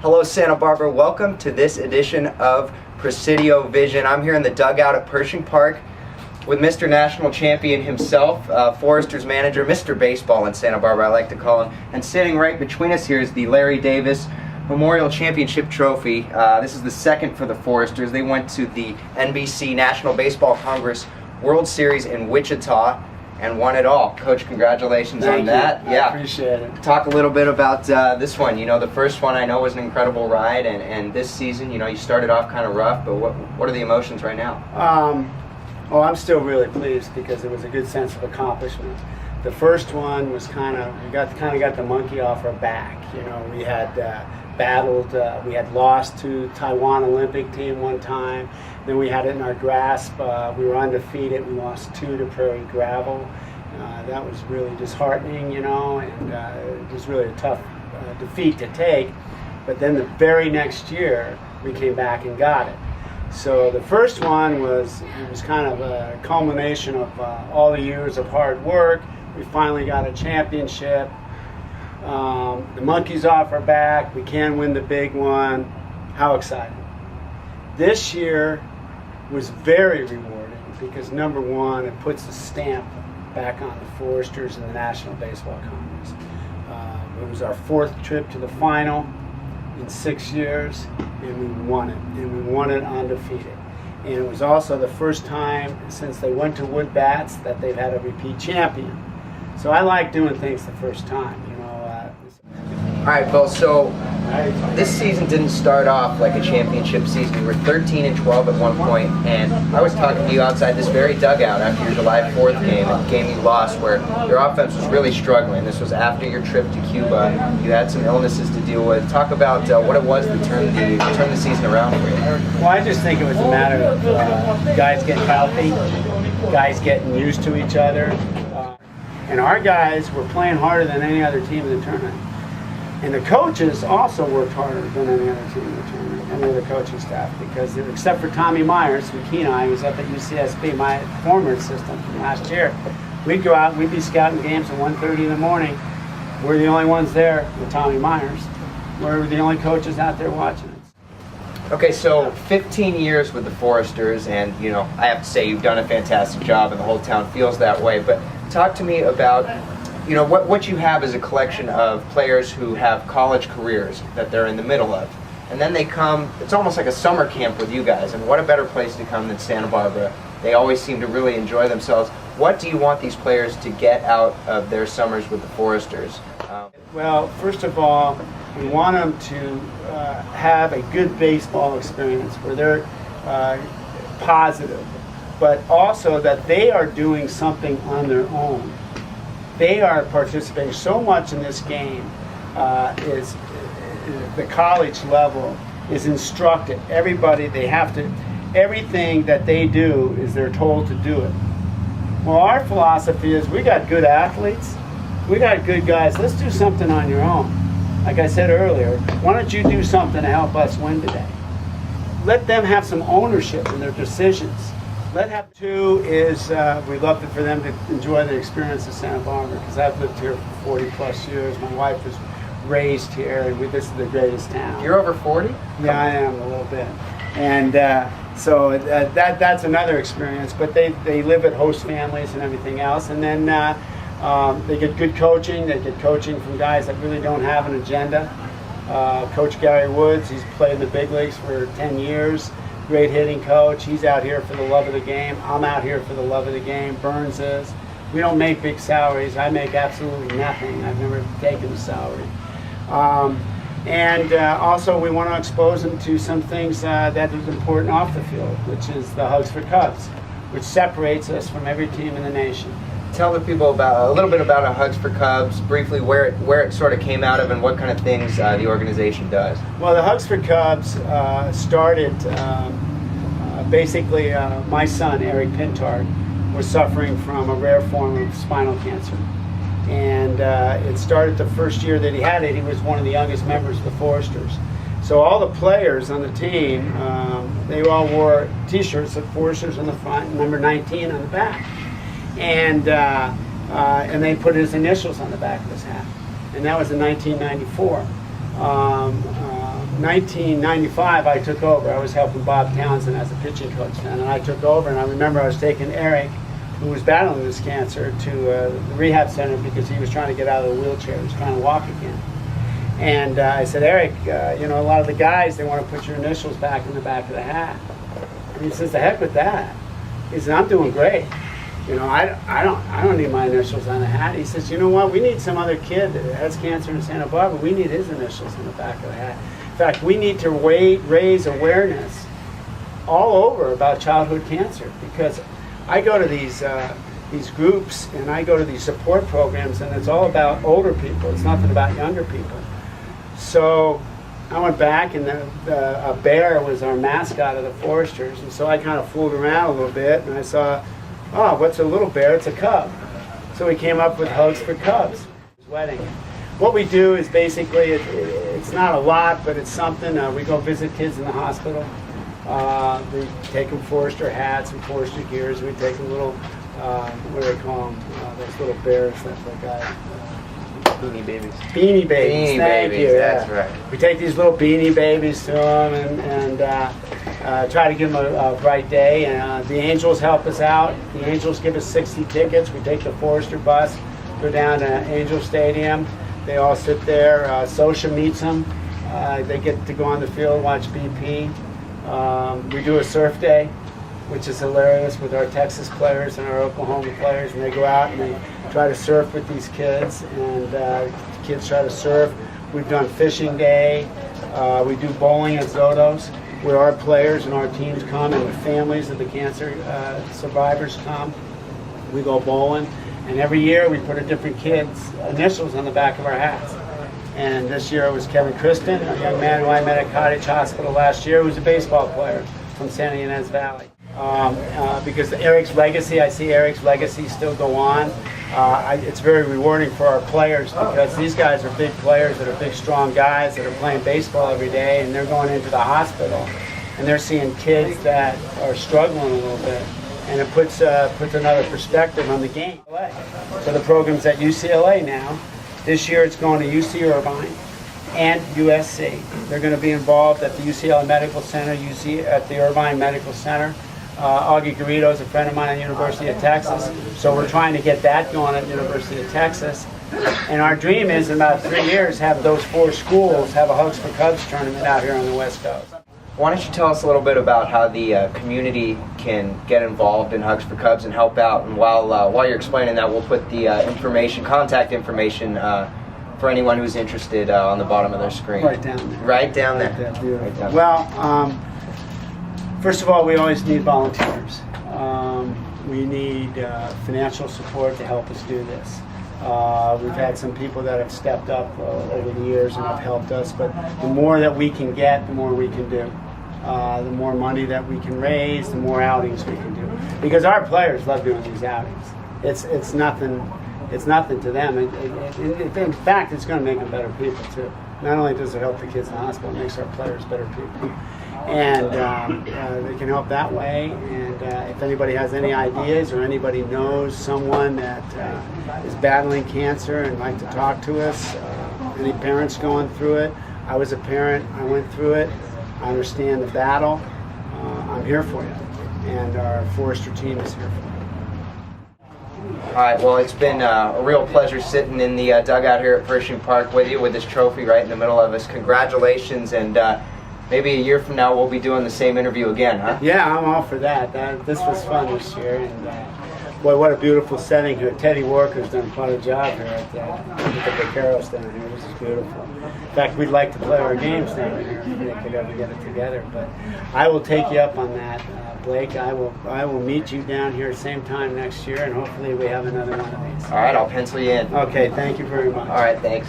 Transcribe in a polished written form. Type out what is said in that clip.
Hello, Santa Barbara. Welcome to this edition of Presidio Vision. I'm here in the dugout at Pershing Park with Mr. National Champion himself, Foresters manager, Mr. Baseball in Santa Barbara, I like to call him. And sitting right between us here is the Larry Davis Memorial Championship Trophy. This is the second for the Foresters. They went to the NBC National Baseball Congress World Series in Wichita and won it all. Coach, congratulations on that. Thank you. I appreciate it. Talk a little bit about this one. You know, the first one I know was an incredible ride, and this season, you know, you started off kind of rough, but what are the emotions right now? Well, I'm still really pleased because it was a good sense of accomplishment. The first one was we got the monkey off our back. You know, we had battled, we had lost to Taiwan Olympic team one time. Then we had it in our grasp. We were undefeated. We lost 2 to Prairie Gravel. That was really disheartening, you know, and it was really a tough defeat to take. But then the very next year, we came back and got it. So the first one was kind of a culmination of all the years of hard work. We finally got a championship. The monkey's off our back. We can win the big one. How exciting. This year was very rewarding because, number one, it puts a stamp back on the Foresters and the National Baseball Congress. It was our 4th trip to the final in 6 years, and we won it. And we won it undefeated. And it was also the first time since they went to Wood Bats that they've had a repeat champion. So I like doing things the first time, you know. All right, Bill, so this season didn't start off like a championship season. You were 13-12 at one point, and I was talking to you outside this very dugout after your July 4th game, a game you lost where your offense was really struggling. This was after your trip to Cuba. You had some illnesses to deal with. Talk about what it was to turn the season around for you. Well, I just think it was a matter of guys getting healthy, guys getting used to each other. And our guys were playing harder than any other team in the tournament. And the coaches also worked harder than any other team in the tournament, any other coaching staff, because except for Tommy Myers from Kenai, who's up at UCSB, my former assistant from last year, we'd go out and we'd be scouting games at 1:30 in the morning. We're the only ones there with Tommy Myers. We're the only coaches out there watching us. Okay, so 15 years with the Foresters, and you know, I have to say you've done a fantastic job, and the whole town feels that way. But talk to me about, you know, what you have is a collection of players who have college careers that they're in the middle of. And then they come, it's almost like a summer camp with you guys, and what a better place to come than Santa Barbara. They always seem to really enjoy themselves. What do you want these players to get out of their summers with the Foresters? Well, first of all, we want them to have a good baseball experience where they're positive, but also that they are doing something on their own. They are participating so much in this game. Is the college level is instructed. Everybody, they have to, everything that they do is they're told to do it. Well, our philosophy is we got good athletes, we got good guys. Let's do something on your own. Like I said earlier, why don't you do something to help us win today? Let them have some ownership in their decisions. Two is we'd love for them to enjoy the experience of Santa Barbara, because I've lived here for 40 plus years. My wife was raised here, and this is the greatest town. You're over 40? Yeah, I am a little bit. And so that's another experience. But they live at host families and everything else. And then they get good coaching. They get coaching from guys that really don't have an agenda. Coach Gary Woods, he's played in the big leagues for 10 years. Great hitting coach. He's out here for the love of the game. I'm out here for the love of the game. Burns is. We don't make big salaries. I make absolutely nothing. I've never taken a salary. Also, we want to expose them to some things that is important off the field, which is the Hugs for Cubs, which separates us from every team in the nation. Tell the people a little bit about Hugs for Cubs, briefly where it sort of came out of and what kind of things the organization does. Well, the Hugs for Cubs started basically my son, Bill Pintard, was suffering from a rare form of spinal cancer. And it started the first year that he had it. He was one of the youngest members of the Foresters. So all the players on the team, they all wore T-shirts of Foresters on the front and number 19 on the back. And they put his initials on the back of his hat. And that was in 1994. 1995, I took over. I was helping Bob Townsend as a pitching coach then, and I took over. And I remember I was taking Eric, who was battling this cancer, to the rehab center because he was trying to get out of the wheelchair. He was trying to walk again. And I said, Eric, you know, a lot of the guys, they want to put your initials back in the back of the hat. And he says, the heck with that. He said, I'm doing great. You know, I don't need my initials on the hat. He says, you know what? We need some other kid that has cancer in Santa Barbara. We need his initials in the back of the hat. In fact, we need to raise awareness all over about childhood cancer, because I go to these groups and I go to these support programs, and it's all about older people. It's nothing about younger people. So I went back, and a bear was our mascot of the Foresters, and so I kind of fooled around a little bit, and I saw, oh, what's a little bear? It's a cub. So we came up with Hugs for Cubs. Wedding. What we do is basically, it's not a lot, but it's something. We go visit kids in the hospital. We take them Forester hats and Forester gears. We take them little, what do they call them? Those little bears that they got. Beanie Babies. Beanie Babies, thank you. That's right. We take these little Beanie Babies to them and try to give them a bright day. And the Angels help us out. The Angels give us 60 tickets. We take the Forester bus, go down to Angel Stadium. They all sit there. Sosha meets them. They get to go on the field, watch BP. We do a surf day, which is hilarious, with our Texas players and our Oklahoma players, and they go out and they try to surf with these kids, and the kids try to surf. We've done fishing day. We do bowling at Zotos, where our players and our teams come, and the families of the cancer survivors come. We go bowling, and every year we put a different kid's initials on the back of our hats. And this year it was Kevin Kristen, a young man who I met at Cottage Hospital last year, who was a baseball player from Santa Ynez Valley. Because Eric's legacy, I see Eric's legacy still go on. It's very rewarding for our players, because these guys are big players that are big, strong guys that are playing baseball every day, and they're going into the hospital, and they're seeing kids that are struggling a little bit, and it puts another perspective on the game. So the program's at UCLA now. This year it's going to UC Irvine and USC. They're going to be involved at the UCLA Medical Center, at the Irvine Medical Center. Augie Garrido is a friend of mine at the University of Texas, so we're trying to get that going at the University of Texas. And our dream is, in about 3 years, have those 4 schools have a Hugs for Cubs tournament out here on the West Coast. Why don't you tell us a little bit about how the community can get involved in Hugs for Cubs and help out? And while you're explaining that, we'll put the contact information for anyone who's interested on the bottom of their screen. Right down there. Right down there. Right there. Right down there. Well, first of all, we always need volunteers. We need financial support to help us do this. We've had some people that have stepped up over the years and have helped us, but the more that we can get, the more we can do. The more money that we can raise, the more outings we can do. Because our players love doing these outings. It's nothing to them. In fact, it's going to make them better people too. Not only does it help the kids in the hospital, it makes our players better people. And they can help that way. And if anybody has any ideas, or anybody knows someone that is battling cancer and like to talk to us, any parents going through it. I was a parent. I went through it. I understand the battle. I'm here for you. And our Forester team is here for you. All right, well, it's been a real pleasure sitting in the dugout here at Pershing Park with you, with this trophy right in the middle of us. Congratulations, and maybe a year from now we'll be doing the same interview again, huh? Yeah, I'm all for that. This was fun this year, and boy, what a beautiful setting here. Teddy Walker's done quite a job here at the Vaqueros down here. This is beautiful. In fact, we'd like to play our games down here if we could ever get it together. But I will take you up on that, Blake. I will meet you down here same time next year, and hopefully we have another one of these. All right, I'll pencil you in. Okay, thank you very much. All right, thanks.